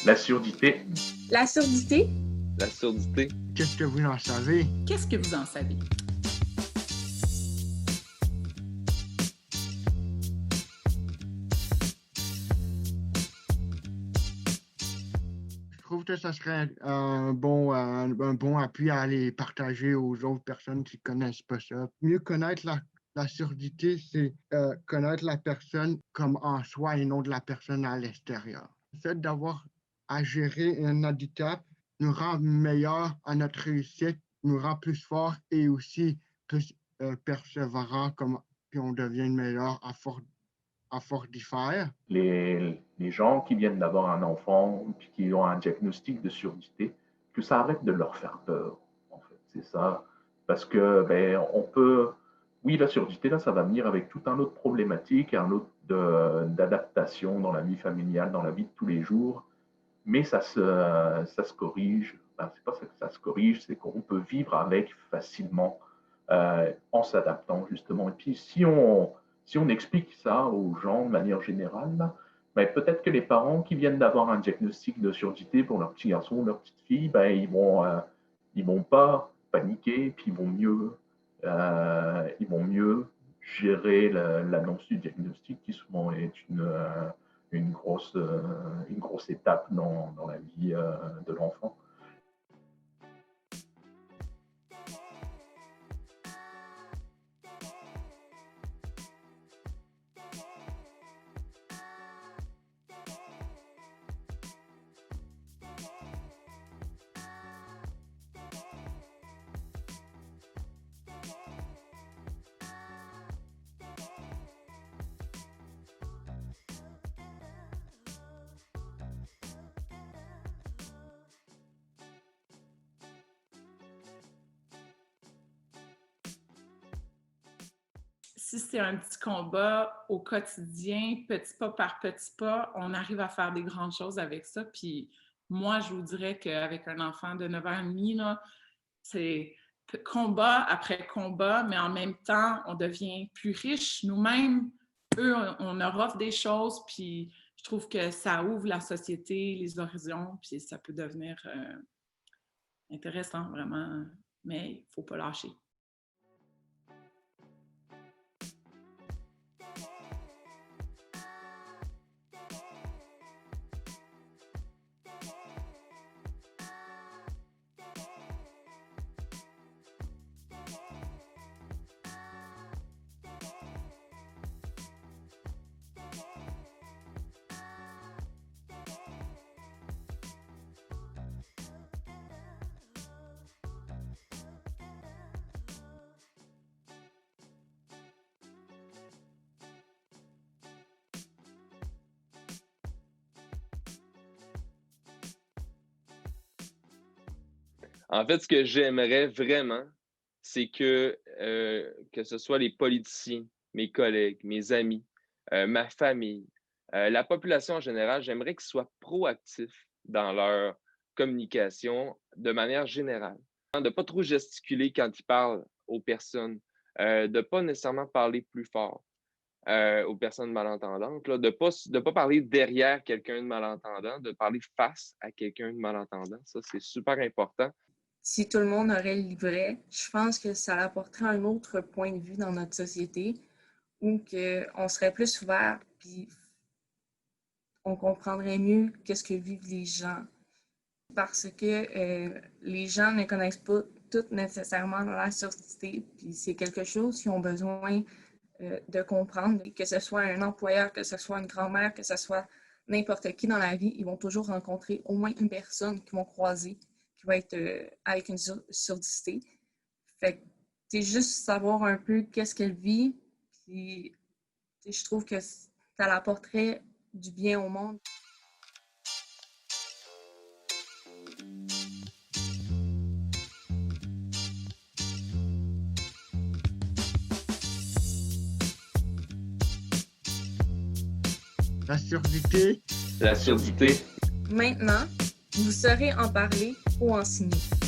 La surdité. La surdité. La surdité. Qu'est-ce que vous en savez? Qu'est-ce que vous en savez? Je trouve que ça serait un bon appui à aller partager aux autres personnes qui ne connaissent pas ça. Mieux connaître la surdité, c'est connaître la personne comme en soi et non de la personne à l'extérieur. Le fait d'avoir à gérer un handicap nous rend meilleurs à notre réussite, nous rend plus forts et aussi plus persévérants, puis on devient meilleur à force d'y faire. Les gens qui viennent d'avoir un enfant puis qui ont un diagnostic de surdité, que ça arrête de leur faire peur, en fait. C'est ça. Parce que, on peut... Oui, la surdité, là, ça va venir avec tout un autre problématique, un autre d'adaptation dans la vie familiale, dans la vie de tous les jours. Mais ça se corrige. C'est pas ça que ça se corrige, c'est qu'on peut vivre avec facilement en s'adaptant, justement. Et puis, si on explique ça aux gens de manière générale, peut-être que les parents qui viennent d'avoir un diagnostic de surdité pour leur petit garçon ou leur petite fille, ils vont pas paniquer, puis ils vont mieux gérer l'annonce du diagnostic, qui souvent est une grosse étape dans la vie de l'enfant. Si c'est un petit combat au quotidien, petit pas par petit pas, on arrive à faire des grandes choses avec ça. Puis moi, je vous dirais qu'avec un enfant de 9 ans et demi, là, c'est combat après combat, mais en même temps, on devient plus riche nous-mêmes. Eux, on leur offre des choses, puis je trouve que ça ouvre la société, les horizons, puis ça peut devenir intéressant, vraiment. Mais il ne faut pas lâcher. En fait, ce que j'aimerais vraiment, c'est que ce soit les politiciens, mes collègues, mes amis, ma famille, la population en général, j'aimerais qu'ils soient proactifs dans leur communication de manière générale. De ne pas trop gesticuler quand ils parlent aux personnes, de ne pas nécessairement parler plus fort aux personnes malentendantes, là, de pas parler derrière quelqu'un de malentendant, de parler face à quelqu'un de malentendant. Ça, c'est super important. Si tout le monde aurait le livret, je pense que ça apporterait un autre point de vue dans notre société où on serait plus ouvert puis on comprendrait mieux qu'est-ce que vivent les gens. Parce que les gens ne connaissent pas tout nécessairement la surdité, puis c'est quelque chose qu'ils ont besoin de comprendre. Que ce soit un employeur, que ce soit une grand-mère, que ce soit n'importe qui dans la vie, ils vont toujours rencontrer au moins une personne qu'ils vont croiser qui va être avec une surdité. Fait que c'est juste savoir un peu qu'est-ce qu'elle vit, puis je trouve que ça l'apporterait du bien au monde. La surdité. La surdité. Maintenant, vous saurez en parler ou en signer.